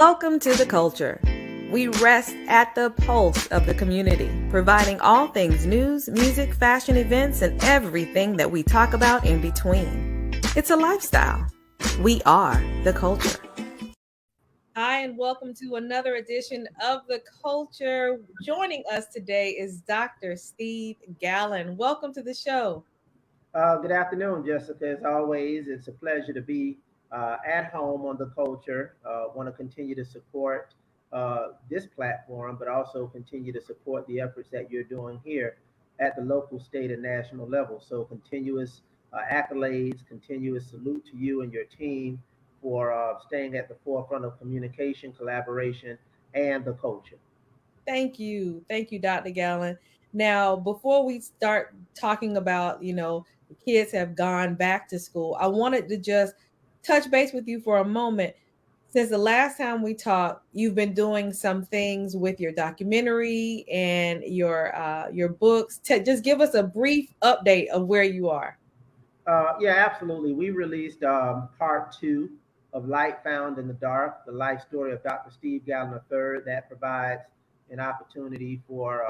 Welcome to The Culture. We rest at the pulse of the community, providing all things news, music, fashion, events, and everything that we talk about in between. It's a lifestyle. We are The Culture. Hi, and welcome to another edition of The Culture. Joining us today is Dr. Steve Gallen. Welcome to the show. Good afternoon, Jessica. As always, it's a pleasure to be at home on the culture. Want to continue to support this platform, but also continue to support the efforts that you're doing here at the local, state, and national level. So, continuous accolades, continuous salute to you and your team for staying at the forefront of communication, collaboration, and the culture. Thank you. Thank you, Dr. Gallen. Now, before we start talking about, the kids have gone back to school, I wanted to just touch base with you for a moment. Since the last time we talked, you've been doing some things with your documentary and your books. Just give us a brief update of where you are. Yeah, absolutely. We released part two of Light Found in the Dark, the life story of Dr. Steve Gallen III, that provides an opportunity for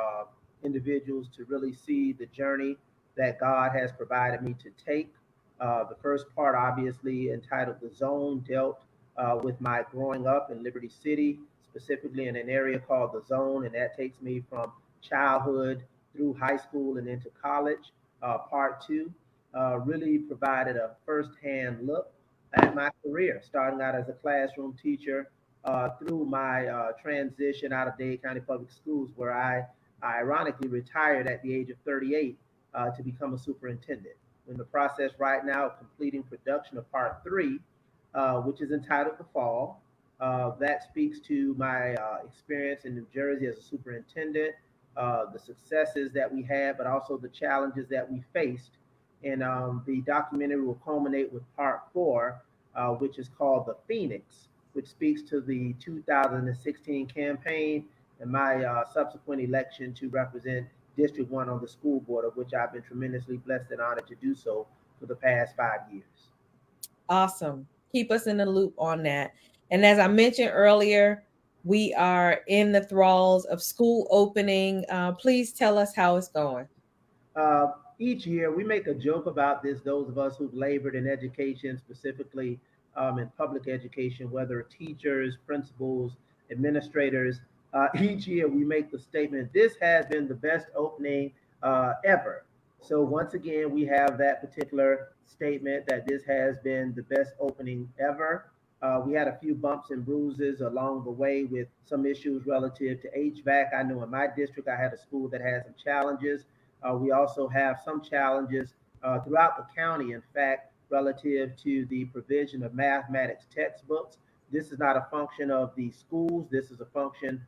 individuals to really see the journey that God has provided me to take. The first part, obviously entitled The Zone, dealt with my growing up in Liberty City, specifically in an area called The Zone, and that takes me from childhood through high school and into college. Part two really provided a firsthand look at my career, starting out as a classroom teacher through my transition out of Dade County Public Schools, where I ironically retired at the age of 38 to become a superintendent. In the process right now of completing production of part three, which is entitled The Fall. That speaks to my experience in New Jersey as a superintendent, the successes that we had, but also the challenges that we faced. And the documentary will culminate with part four, which is called The Phoenix, which speaks to the 2016 campaign and my subsequent election to represent District 1 on the school board, of which I've been tremendously blessed and honored to do so for the past 5 years. Awesome. Keep us in the loop on that. And as I mentioned earlier, we are in the thralls of school opening. Please tell us how it's going. Each year, we make a joke about this, those of us who've labored in education, specifically in public education, whether teachers, principals, administrators. Each year, we make the statement, this has been the best opening ever. So, once again, we have that particular statement that this has been the best opening ever. We had a few bumps and bruises along the way with some issues relative to HVAC. I know in my district, I had a school that had some challenges. We also have some challenges throughout the county, in fact, relative to the provision of mathematics textbooks. This is not a function of the schools. This is a function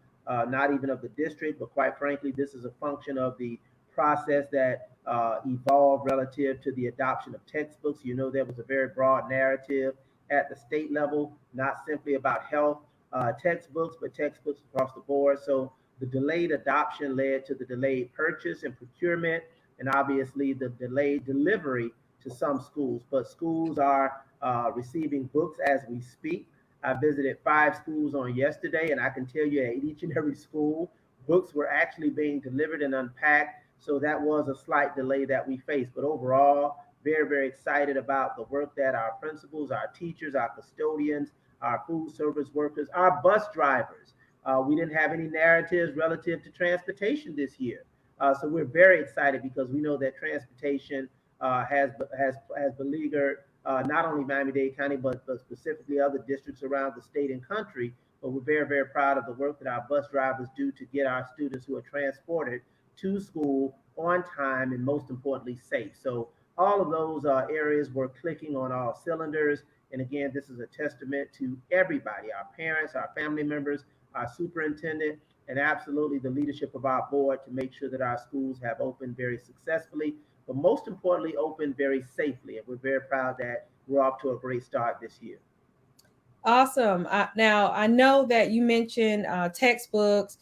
not even of the district, but quite frankly, this is a function of the process that evolved relative to the adoption of textbooks. You know, there was a very broad narrative at the state level, not simply about health textbooks, but textbooks across the board. So the delayed adoption led to the delayed purchase and procurement, and obviously the delayed delivery to some schools. But schools are receiving books as we speak. I visited 5 schools on yesterday, and I can tell you at each and every school, books were actually being delivered and unpacked. So that was a slight delay that we faced. But overall, very, very excited about the work that our principals, our teachers, our custodians, our food service workers, our bus drivers. We didn't have any narratives relative to transportation this year. So we're very excited because we know that transportation has beleaguered not only Miami-Dade County, but specifically other districts around the state and country. But we're very, very proud of the work that our bus drivers do to get our students who are transported to school on time and most importantly, safe. So all of those areas were clicking on all cylinders. And again, this is a testament to everybody, our parents, our family members, our superintendent, and absolutely the leadership of our board to make sure that our schools have opened very successfully, but most importantly, opened very safely. And we're very proud that we're off to a great start this year. Awesome. Now, I know that you mentioned textbooks.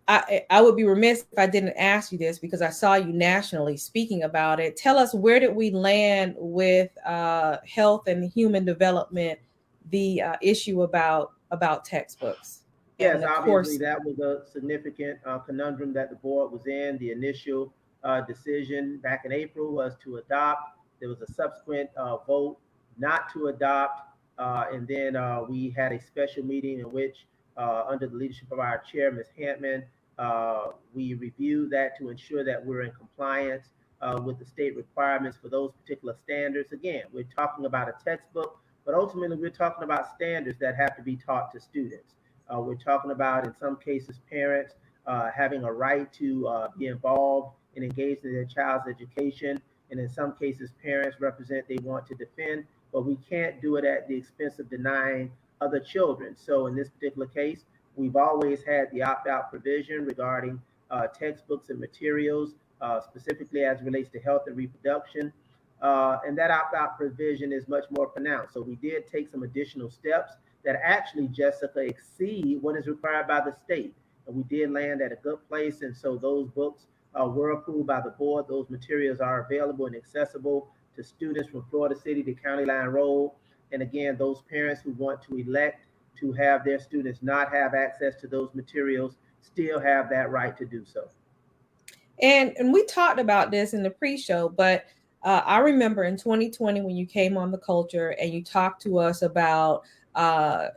I would be remiss if I didn't ask you this because I saw you nationally speaking about it. Tell us, where did we land with health and human development, the issue about about textbooks Yes, and the obviously course. that was a significant conundrum that the board was in. The initial decision back in April was to adopt. There was a subsequent vote not to adopt. And then we had a special meeting in which, under the leadership of our chair, Ms. Hampman, we reviewed that to ensure that we're in compliance with the state requirements for those particular standards. Again, we're talking about a textbook, but ultimately we're talking about standards that have to be taught to students. We're talking about, in some cases, parents having a right to be involved and engaged in their child's education. And in some cases, parents represent they want to defend, but we can't do it at the expense of denying other children. So in this particular case, we've always had the opt-out provision regarding textbooks and materials, specifically as it relates to health and reproduction. And that opt-out provision is much more pronounced. So we did take some additional steps that actually, Jessica, exceed what is required by the state. And we did land at a good place. And so those books were approved by the board. Those materials are available and accessible to students from Florida City to County Line Road. And again, those parents who want to elect to have their students not have access to those materials still have that right to do so. And we talked about this in the pre-show, but I remember in 2020 when you came on The Culture and you talked to us about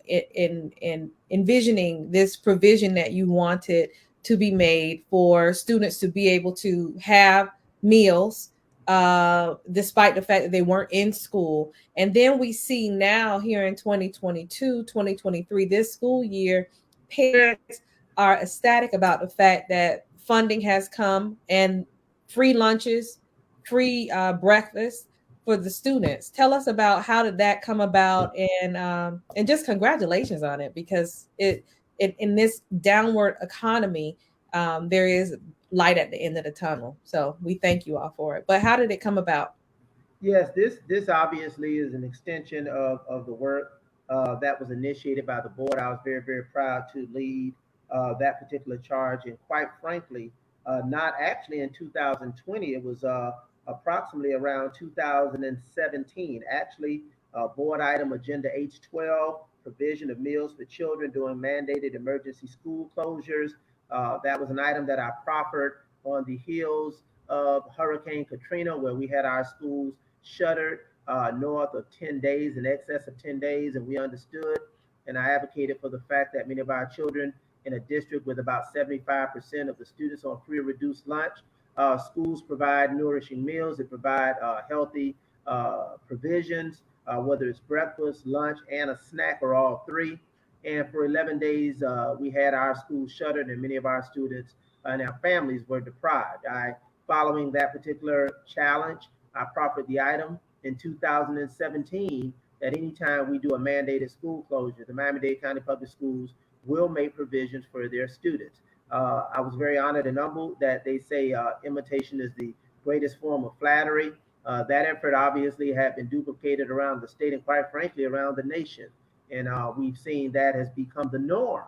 in envisioning this provision that you wanted to be made for students to be able to have meals despite the fact that they weren't in school. And then we see now here in 2022, 2023, this school year, parents are ecstatic about the fact that funding has come and free lunches, free breakfast for the students. Tell us about how did that come about, and just congratulations on it, because it in this downward economy, there is light at the end of the tunnel. So we thank you all for it. But how did it come about? Yes, this obviously is an extension of the work that was initiated by the board. I was very, very proud to lead that particular charge. And quite frankly, not actually in 2020, it was approximately around 2017. Actually, board item agenda H12, provision of meals for children during mandated emergency school closures. That was an item that I proffered on the heels of Hurricane Katrina, where we had our schools shuttered north of 10 days, in excess of 10 days, and we understood and I advocated for the fact that many of our children in a district with about 75% of the students on free or reduced lunch, schools provide nourishing meals, they provide healthy provisions, whether it's breakfast, lunch, and a snack, or all three. And for 11 days, we had our schools shuttered, and many of our students and our families were deprived. Following that particular challenge, I proffered the item in 2017 that anytime we do a mandated school closure, the Miami-Dade County Public Schools will make provisions for their students. I was very honored and humbled that they say imitation is the greatest form of flattery. That effort obviously had been duplicated around the state and quite frankly around the nation. And we've seen that has become the norm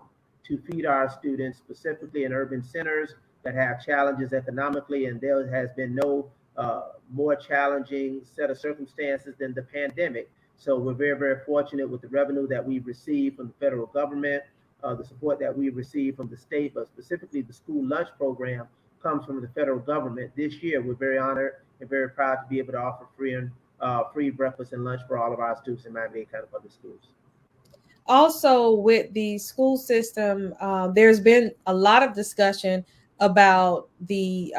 to feed our students, specifically in urban centers that have challenges economically. And there has been no more challenging set of circumstances than the pandemic. So we're very, very fortunate with the revenue that we've received from the federal government, the support that we've received from the state, but specifically the school lunch program comes from the federal government. This year, we're very honored and very proud to be able to offer free breakfast and lunch for all of our students in Miami-Dade County Public Schools. Also, with the school system, there's been a lot of discussion about the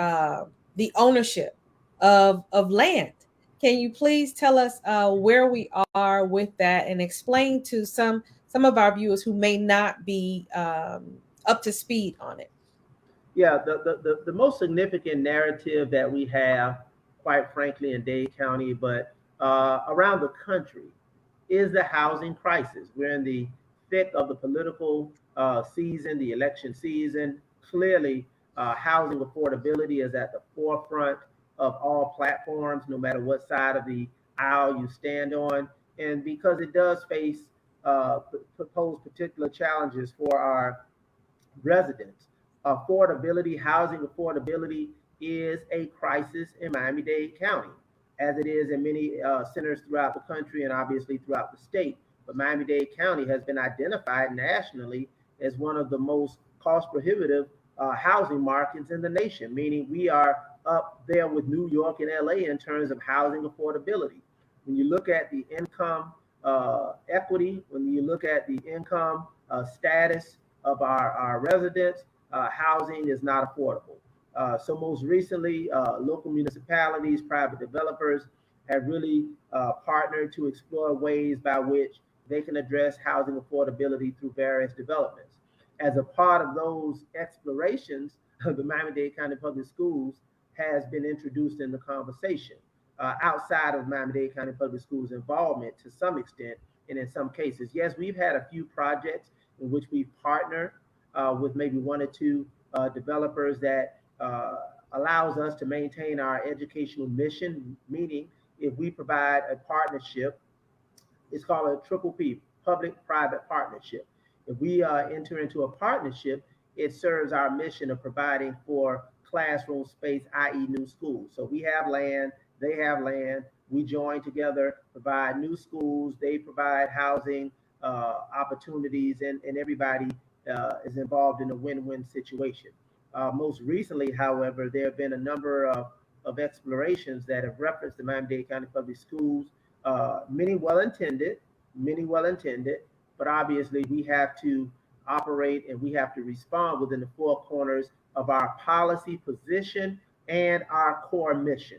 ownership of land. Can you please tell us where we are with that and explain to some of our viewers who may not be up to speed on it? Yeah, the most significant narrative that we have, quite frankly, in Dade County, but around the country, is the housing crisis. We're in the thick of the political season, the election season. Clearly, housing affordability is at the forefront of all platforms, no matter what side of the aisle you stand on. And because it does face pose particular challenges for our residents. Affordability, housing affordability is a crisis in Miami-Dade County, as it is in many centers throughout the country and obviously throughout the state. but Miami-Dade County has been identified nationally as one of the most cost prohibitive housing markets in the nation, meaning we are up there with New York and LA in terms of housing affordability. When you look at the income equity, when you look at the income status of our residents, housing is not affordable. So most recently, local municipalities, private developers have really partnered to explore ways by which they can address housing affordability through various developments. As a part of those explorations, the Miami-Dade County Public Schools has been introduced in the conversation outside of Miami-Dade County Public Schools' involvement to some extent, and in some cases. Yes, we've had a few projects in which we've partnered with maybe one or two developers that allows us to maintain our educational mission, meaning if we provide a partnership, it's called a triple P, public-private partnership. If we enter into a partnership, it serves our mission of providing for classroom space, i.e. new schools. So we have land, they have land, we join together, provide new schools, they provide housing opportunities, and everybody is involved in a win-win situation. Most recently, however, there have been a number of explorations that have referenced the Miami-Dade County Public Schools, many well-intended, but obviously we have to operate and we have to respond within the four corners of our policy position and our core mission.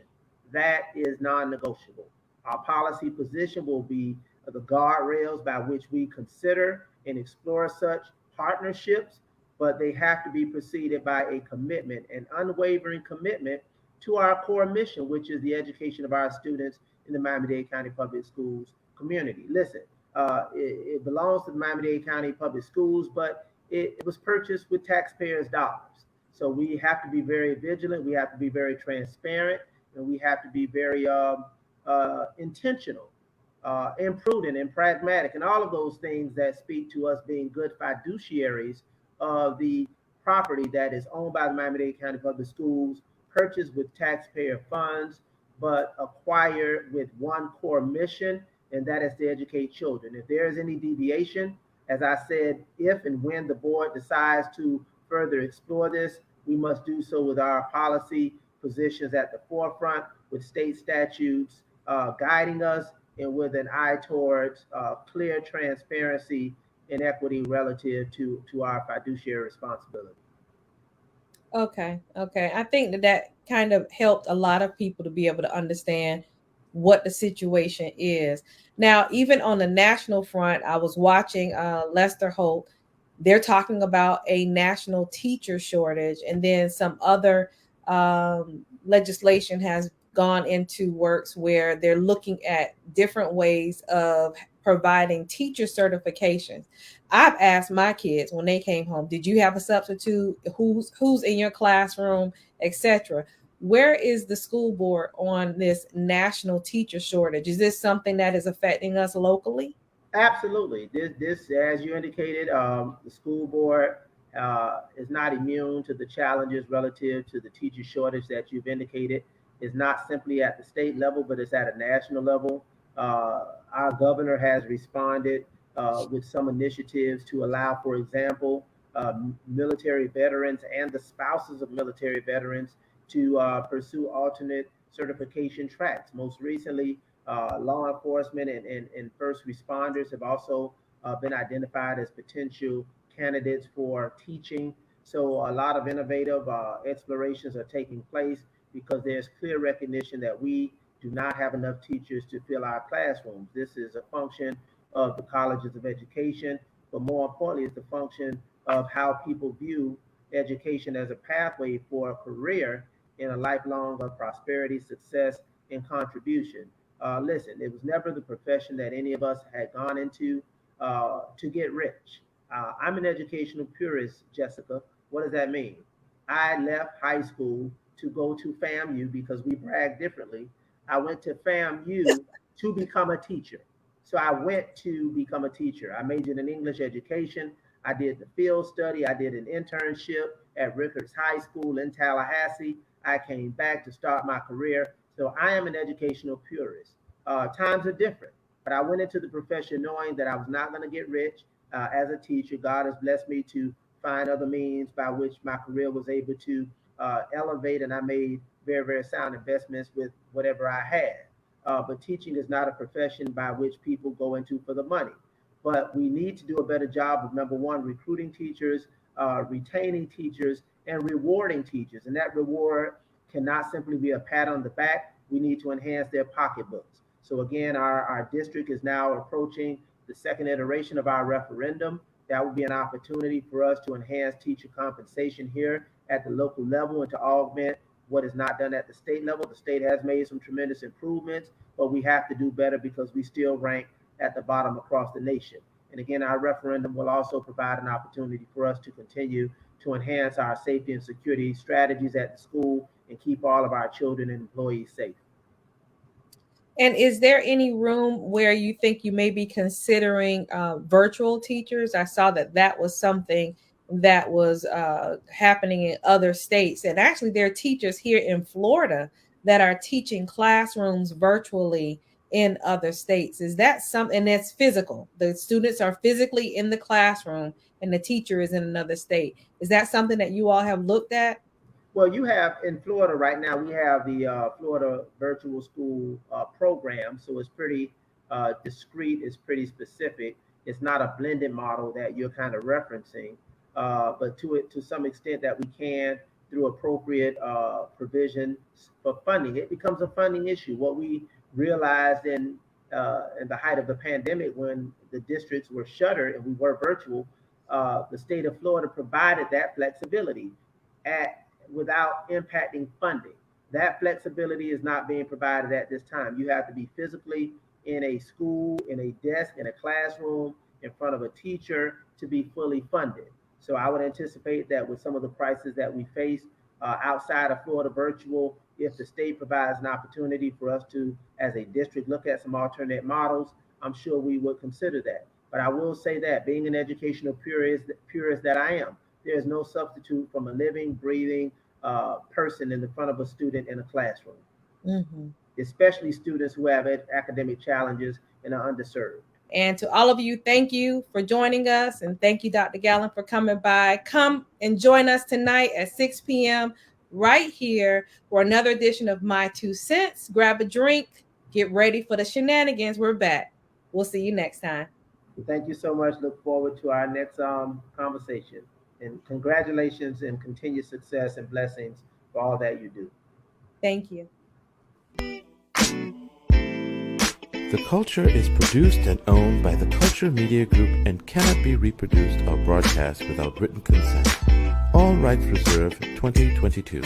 That is non-negotiable. Our policy position will be the guardrails by which we consider and explore such partnerships, but they have to be preceded by a commitment, an unwavering commitment to our core mission, which is the education of our students in the Miami-Dade County Public Schools community. Listen, it belongs to the Miami-Dade County Public Schools, but it was purchased with taxpayers' dollars. So we have to be very vigilant, we have to be very transparent, and we have to be very intentional and prudent and pragmatic, and all of those things that speak to us being good fiduciaries of the property that is owned by the Miami-Dade County Public Schools, purchased with taxpayer funds, but acquired with one core mission, and that is to educate children. If there is any deviation, as I said, if and when the board decides to further explore this, we must do so with our policy positions at the forefront, with state statutes guiding us, and with an eye towards clear transparency and equity relative to our fiduciary responsibility. Okay. I think that kind of helped a lot of people to be able to understand what the situation is. Now, even on the national front, I was watching Lester Holt. They're talking about a national teacher shortage, and then some other legislation has gone into works where they're looking at different ways of providing teacher certifications. I've asked my kids when they came home, did you have a substitute? Who's in your classroom, etc. Where is the school board on this national teacher shortage? Is this something that is affecting us locally? Absolutely. This, as you indicated, the school board is not immune to the challenges relative to the teacher shortage that you've indicated. It's not simply at the state level, but it's at a national level. Our governor has responded with some initiatives to allow, for example, military veterans and the spouses of military veterans to pursue alternate certification tracks. Most recently, law enforcement and first responders have also been identified as potential candidates for teaching. So a lot of innovative explorations are taking place because there's clear recognition that we do not have enough teachers to fill our classrooms. This is a function of the colleges of education, but more importantly, it's a function of how people view education as a pathway for a career in a lifelong of prosperity, success, and contribution. Listen, it was never the profession that any of us had gone into to get rich. I'm an educational purist, Jessica. What does that mean? I left high school to go to FAMU because we brag differently. I went to FAMU to become a teacher. So I went to become a teacher. I majored in English education. I did the field study. I did an internship at Rickards High School in Tallahassee. I came back to start my career. So I am an educational purist. Times are different. But I went into the profession knowing that I was not going to get rich as a teacher. God has blessed me to find other means by which my career was able to elevate, and I made very, very sound investments with whatever I had. But teaching is not a profession by which people go into for the money. But we need to do a better job of, number one, recruiting teachers, retaining teachers, and rewarding teachers. And that reward cannot simply be a pat on the back. We need to enhance their pocketbooks. So again, our district is now approaching the second iteration of our referendum. That will be an opportunity for us to enhance teacher compensation here at the local level and to augment what is not done at the state level. The state has made some tremendous improvements, but we have to do better because we still rank at the bottom across the nation. And again, our referendum will also provide an opportunity for us to continue to enhance our safety and security strategies at the school and keep all of our children and employees safe. And is there any room where you think you may be considering virtual teachers? I saw that was something that was happening in other states. And actually, there are teachers here in Florida that are teaching classrooms virtually in other states. Is that something that's physical? The students are physically in the classroom and the teacher is in another state. Is that something that you all have looked at? Well, you have in Florida right now, we have the Florida Virtual School program. So it's pretty discrete, it's pretty specific. It's not a blended model that you're kind of referencing, but to some extent that we can, through appropriate provision for funding. It becomes a funding issue. What we realized in the height of the pandemic, when the districts were shuttered and we were virtual, the state of Florida provided that flexibility without impacting funding. That flexibility is not being provided at this time. You have to be physically in a school, in a desk, in a classroom, in front of a teacher to be fully funded. So I would anticipate that with some of the prices that we face outside of Florida virtual, if the state provides an opportunity for us to, as a district, look at some alternate models, I'm sure we would consider that. But I will say that being an educational purist that I am, there's no substitute from a living, breathing person in the front of a student in a classroom, especially students who have academic challenges and are underserved. And to all of you, thank you for joining us. And thank you, Dr. Gallen, for coming by. Come and join us tonight at 6 p.m. right here for another edition of My Two Cents. Grab a drink, get ready for the shenanigans. We're back. We'll see you next time. Thank you so much. Look forward to our next conversation. And congratulations and continued success and blessings for all that you do. Thank you. The Culture is produced and owned by the Culture Media Group and cannot be reproduced or broadcast without written consent. All rights reserved 2022.